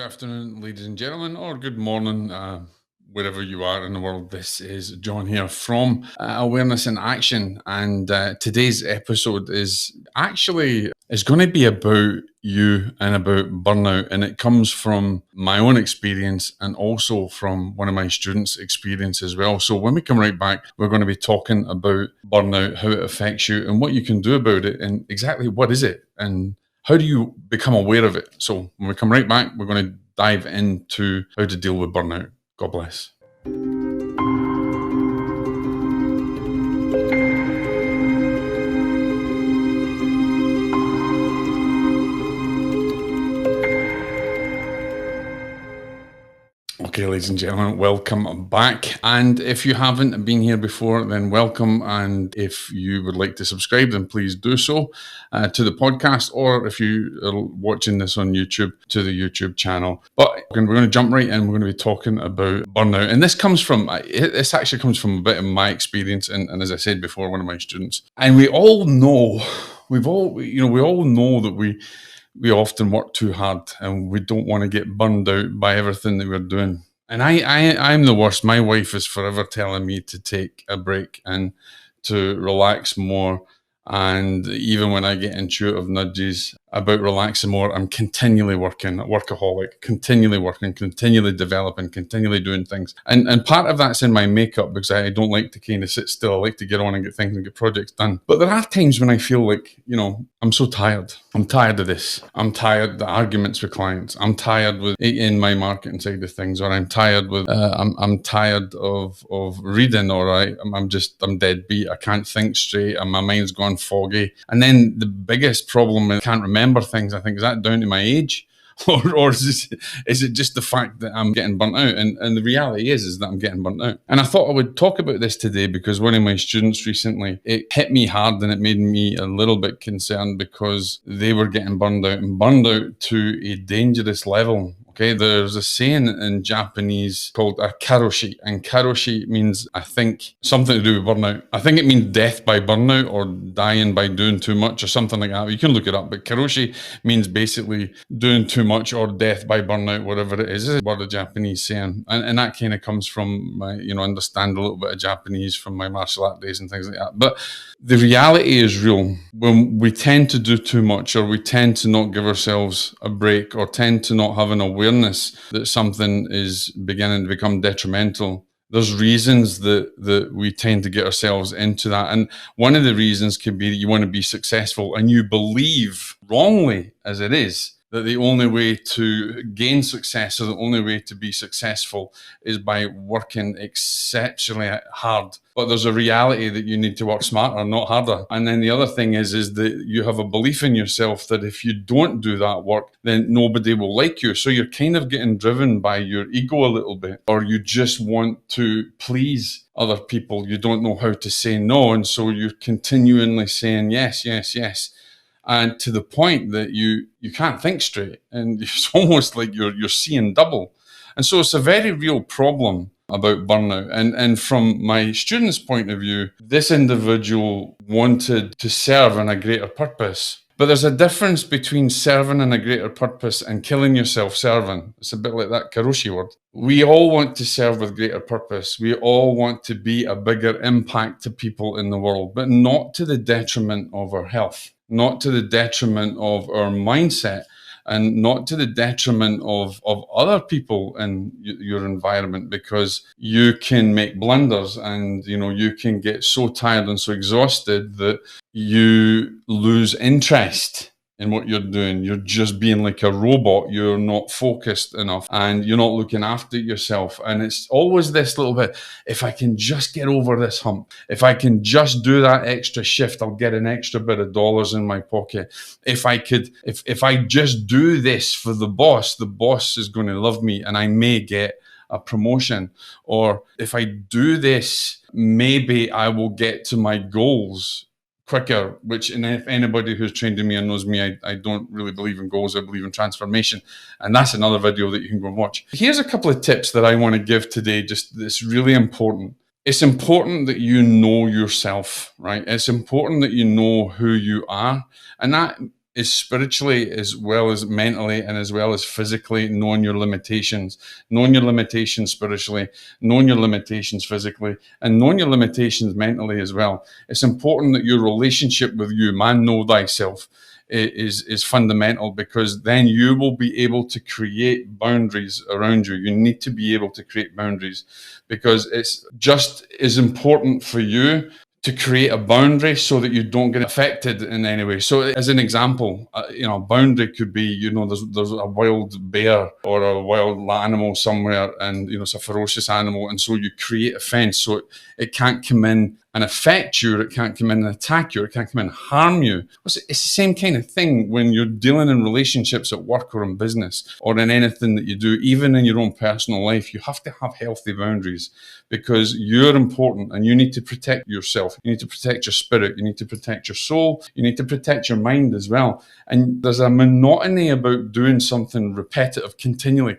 afternoon, ladies and gentlemen, or good morning, wherever you are in the world. This is John here from Awareness in Action, and today's episode is going to be about you and about burnout, and it comes from my own experience and also from one of my students' experience as well. So when we come right back, we're going to be talking about burnout, how it affects you, and what you can do about it, and exactly what is it, and how do you become aware of it? So when we come right back, we're going to dive into how to deal with burnout. God bless. Okay, ladies and gentlemen, welcome back. And if you haven't been here before, then welcome. And if you would like to subscribe, then please do so to the podcast, or if you are watching this on YouTube, to the YouTube channel. But we're going to jump right in. We're going to be talking about burnout. And this actually comes from a bit of my experience. And as I said before, one of my students. And we all know that we often work too hard and we don't want to get burned out by everything that we're doing. And I'm the worst. My wife is forever telling me to take a break and to relax more. And even when I get intuitive nudges about relaxing more, I'm continually working, workaholic, continually working, continually developing, continually doing things. And part of that's in my makeup, because I don't like to kind of sit still. I like to get on and get things and get projects done. But there are times when I feel like, I'm so tired. I'm tired of this. I'm tired of the arguments with clients. I'm tired with in my marketing side of things, or I'm tired with, I'm tired of reading, or I'm deadbeat. I can't think straight and my mind's gone foggy. And then the biggest problem is I can't remember things. I think, is that down to my age? Or is it just the fact that I'm getting burnt out? And the reality is that I'm getting burnt out. And I thought I would talk about this today because one of my students recently, it hit me hard and it made me a little bit concerned because they were getting burned out to a dangerous level. Okay, there's a saying in Japanese called a Karoshi, and Karoshi means, I think, something to do with burnout. I think it means death by burnout or dying by doing too much or something like that. You can look it up, but Karoshi means basically doing too much or death by burnout, whatever it is. This is what a Japanese saying, and that kind of comes from my, understand a little bit of Japanese from my martial art days and things like that. But the reality is real. When we tend to do too much, or we tend to not give ourselves a break, or tend to not have an awareness that something is beginning to become detrimental, there's reasons that we tend to get ourselves into that. And one of the reasons could be that you want to be successful and you believe, wrongly as it is, that the only way to gain success, or the only way to be successful, is by working exceptionally hard. But there's a reality that you need to work smarter, not harder. And then the other thing is that you have a belief in yourself that if you don't do that work, then nobody will like you. So you're kind of getting driven by your ego a little bit, or you just want to please other people. You don't know how to say no. And so you're continually saying yes, yes, yes. And to the point that you can't think straight, and it's almost like you're seeing double. And so it's a very real problem about burnout. And from my student's point of view, this individual wanted to serve in a greater purpose. But there's a difference between serving in a greater purpose and killing yourself serving. It's a bit like that Karoshi word. We all want to serve with greater purpose. We all want to be a bigger impact to people in the world, but not to the detriment of our health, not to the detriment of our mindset, and not to the detriment of other people in your environment, because you can make blunders and, you can get so tired and so exhausted that you lose interest in what you're doing. You're just being like a robot. You're not focused enough and you're not looking after yourself. And it's always this little bit, if I can just get over this hump, if I can just do that extra shift, I'll get an extra bit of dollars in my pocket. If I just do this for the boss is going to love me and I may get a promotion. Or if I do this, maybe I will get to my goals quicker, and if anybody who's trained in me and knows me, I don't really believe in goals. I believe in transformation. And that's another video that you can go and watch. Here's a couple of tips that I want to give today. Just it's really important. It's important that you know yourself, right? It's important that you know who you are. And that is spiritually as well as mentally and as well as physically knowing your limitations, spiritually, knowing your limitations physically, and knowing your limitations mentally as well. It's important that your relationship with you, man, know thyself, is fundamental, because then you will be able to create boundaries around you. You need to be able to create boundaries, because it's just as important for you to create a boundary so that you don't get affected in any way. So, as an example, a boundary could be, there's a wild bear or a wild animal somewhere, and it's a ferocious animal, and so you create a fence so it can't come in and affect you, or it can't come in and attack you, or it can't come in and harm you. It's the same kind of thing when you're dealing in relationships at work or in business or in anything that you do, even in your own personal life. You have to have healthy boundaries, because you're important and you need to protect yourself. You need to protect your spirit. You need to protect your soul. You need to protect your mind as well. And there's a monotony about doing something repetitive, continually.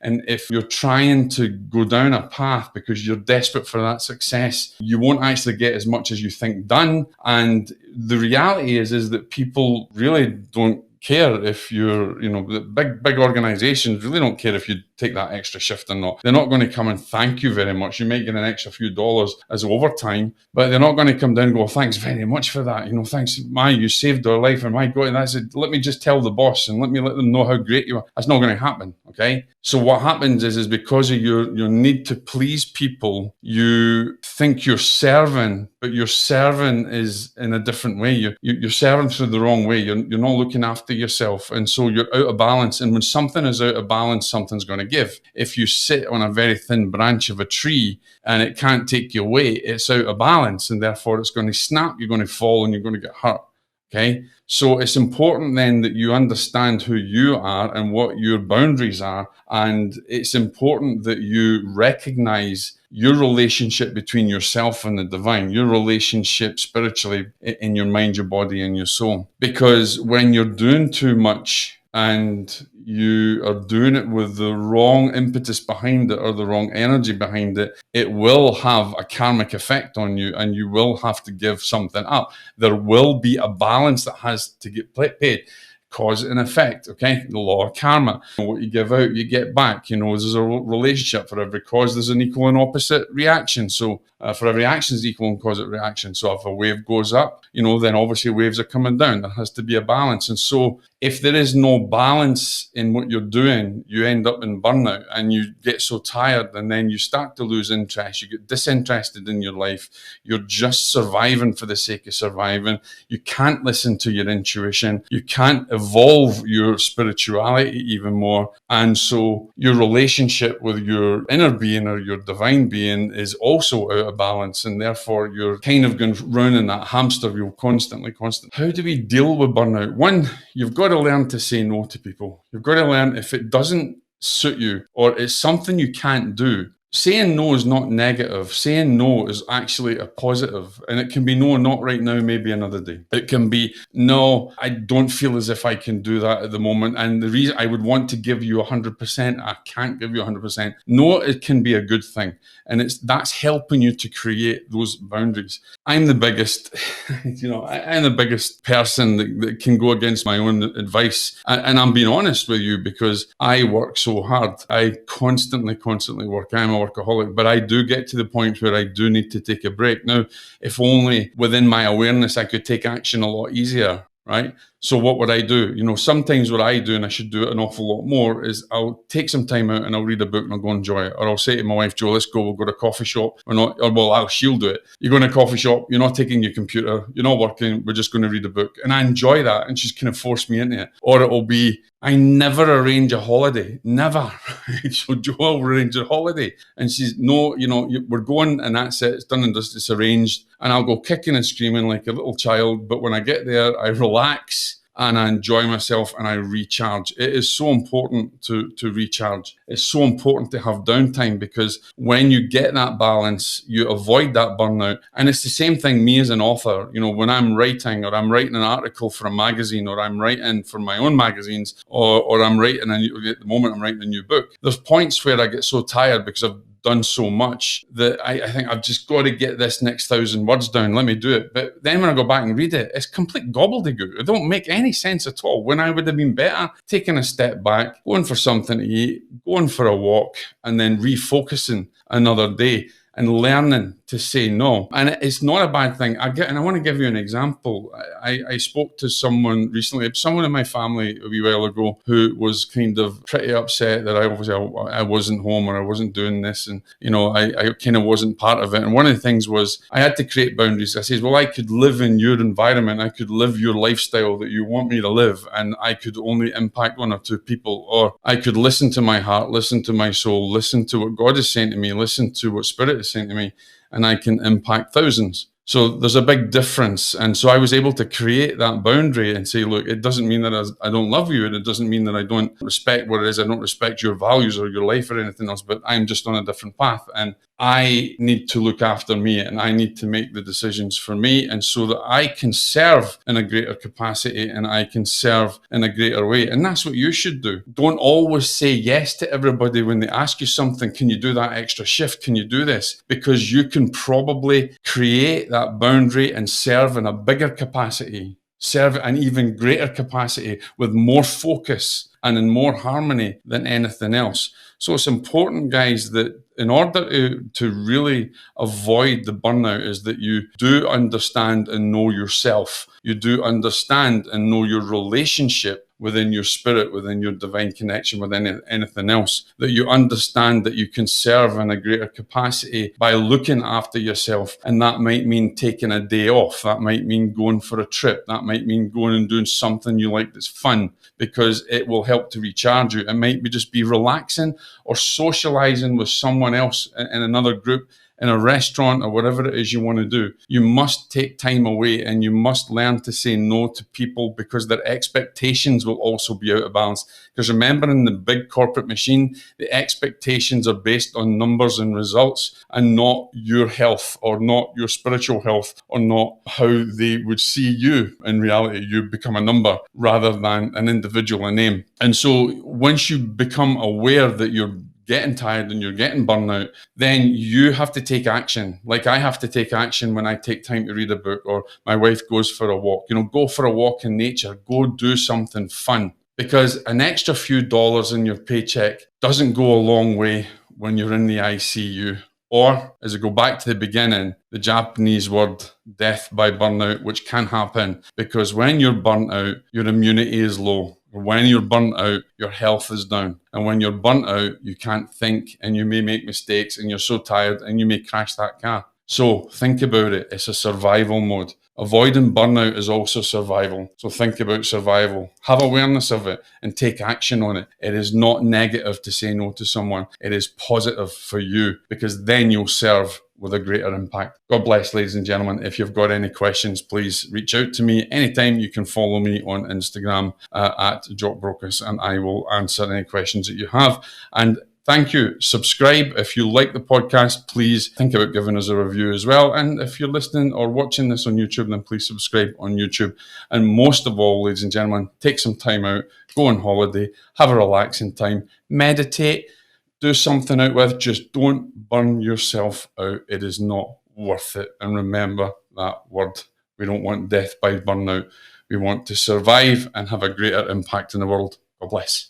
And if you're trying to go down a path because you're desperate for that success, you won't actually get as much as you think done. And the reality is that people really don't care if you're, the big organizations really don't care if you take that extra shift or not. They're not going to come and thank you very much. You might get an extra few dollars as overtime, but they're not going to come down and go, thanks very much for that. Thanks, you saved our life. And my God, that's it. Let me just tell the boss and let them know how great you are. That's not going to happen. Okay. So what happens is because of your need to please people, you think you're serving, but you're serving is in a different way. You're serving through the wrong way. You're not looking after yourself. And so you're out of balance. And when something is out of balance, something's going to give. If you sit on a very thin branch of a tree and it can't take you away, it's out of balance, and therefore it's going to snap, you're going to fall, and you're going to get hurt. Okay. So it's important then that you understand who you are and what your boundaries are. And it's important that you recognize your relationship between yourself and the divine, your relationship spiritually in your mind, your body, and your soul. Because when you're doing too much and you are doing it with the wrong impetus behind it or the wrong energy behind it, it will have a karmic effect on you, and you will have to give something up. There will be a balance that has to get paid. Cause and effect, okay? The law of karma. What you give out, you get back. There's a relationship. For every cause, there's an equal and opposite reaction. So for every action, is equal and opposite reaction. So if a wave goes up, then obviously waves are coming down. There has to be a balance. And so if there is no balance in what you're doing, you end up in burnout, and you get so tired, and then you start to lose interest. You get disinterested in your life. You're just surviving for the sake of surviving. You can't listen to your intuition. You can't evolve your spirituality even more. And so your relationship with your inner being or your divine being is also out of balance. And therefore you're kind of going round in that hamster wheel constantly. How do we deal with burnout? One, you've got to learn to say no to people. You've got to learn, if it doesn't suit you or it's something you can't do, saying no is not negative. Saying no is actually a positive. And it can be, no, not right now, maybe another day. It can be, no, I don't feel as if I can do that at the moment. And the reason I would want to give you 100%, I can't give you 100%. No, it can be a good thing. And that's helping you to create those boundaries. I'm the biggest, I'm the biggest person that can go against my own advice. And I'm being honest with you, because I work so hard. I constantly work. I'm a workaholic, but I do get to the point where I do need to take a break. Now, if only within my awareness I could take action a lot easier, right? So what would I do? Sometimes what I do, and I should do it an awful lot more, is I'll take some time out and I'll read a book and I'll go enjoy it. Or I'll say to my wife, Joe, let's go, we'll go to a coffee shop. She'll do it. You go in a coffee shop, you're not taking your computer, you're not working, we're just going to read a book. And I enjoy that, and she's kind of forced me into it. Or it'll be, I never arrange a holiday. Never. So Joe will arrange a holiday. And she's, no, we're going, and that's it. It's done and dusted. It's arranged. And I'll go kicking and screaming like a little child. But when I get there, I relax and I enjoy myself and I recharge. It is so important to recharge. It's so important to have downtime, because when you get that balance, you avoid that burnout. And it's the same thing, me as an author, when I'm writing, or I'm writing an article for a magazine, or I'm writing for my own magazines, or I'm writing at the moment I'm writing a new book. There's points where I get so tired because I've done so much that I think I've just got to get this next 1,000 words down. Let me do it. But then when I go back and read it, it's complete gobbledygook. It don't make any sense at all. When I would have been better taking a step back, going for something to eat, going for a walk, and then refocusing another day and learning to say no. And it's not a bad thing. I want to give you an example. I spoke to someone recently, someone in my family a wee while ago, who was kind of pretty upset that I wasn't home or I wasn't doing this. And, I kind of wasn't part of it. And one of the things was I had to create boundaries. I said, well, I could live in your environment. I could live your lifestyle that you want me to live. And I could only impact one or two people. Or I could listen to my heart, listen to my soul, listen to what God is saying to me, listen to what Spirit is saying to me, and I can impact thousands. So there's a big difference. And so I was able to create that boundary and say, look, it doesn't mean that I don't love you, and it doesn't mean that I don't respect what it is. I don't respect your values or your life or anything else, but I'm just on a different path. And I need to look after me, and I need to make the decisions for me, and so that I can serve in a greater capacity and I can serve in a greater way. And that's what you should do. Don't always say yes to everybody when they ask you something. Can you do that extra shift? Can you do this? Because you can probably create that boundary and serve in a bigger capacity, serve an even greater capacity with more focus and in more harmony than anything else. So it's important, guys, that in order to really avoid the burnout is that you do understand and know yourself. You do understand and know your relationship within your spirit, within your divine connection, within anything else. That you understand that you can serve in a greater capacity by looking after yourself. And that might mean taking a day off. That might mean going for a trip. That might mean going and doing something you like that's fun, because it will help to recharge you. It might be just be relaxing or socializing with someone else in another group, in a restaurant, or whatever it is you want to do. You must take time away, and you must learn to say no to people, because their expectations will also be out of balance. Because remember, in the big corporate machine, the expectations are based on numbers and results, and not your health or not your spiritual health or not how they would see you. In reality, you become a number rather than an individual, a name. And so once you become aware that you're getting tired and you're getting burnout, then you have to take action. Like I have to take action when I take time to read a book, or my wife goes for a walk. Go for a walk in nature. Go do something fun, because an extra few dollars in your paycheck doesn't go a long way when you're in the ICU. Or, as I go back to the beginning, the Japanese word death by burnout, which can happen, because when you're burnt out, your immunity is low. When you're burnt out, your health is down. And when you're burnt out, you can't think, and you may make mistakes, and you're so tired, and you may crash that car. So think about it. It's a survival mode. Avoiding burnout is also survival. So think about survival. Have awareness of it and take action on it. It is not negative to say no to someone. It is positive for you, because then you'll serve with a greater impact. God bless, ladies and gentlemen. If you've got any questions, please reach out to me anytime. You can follow me on Instagram at Jock Brocas, and I will answer any questions that you have. And thank you. Subscribe. If you like the podcast, please think about giving us a review as well. And if you're listening or watching this on YouTube, then please subscribe on YouTube. And most of all, ladies and gentlemen, take some time out, go on holiday, have a relaxing time, meditate, do something out with. Just don't burn yourself out. It is not worth it. And remember that word. We don't want death by burnout. We want to survive and have a greater impact in the world. God bless.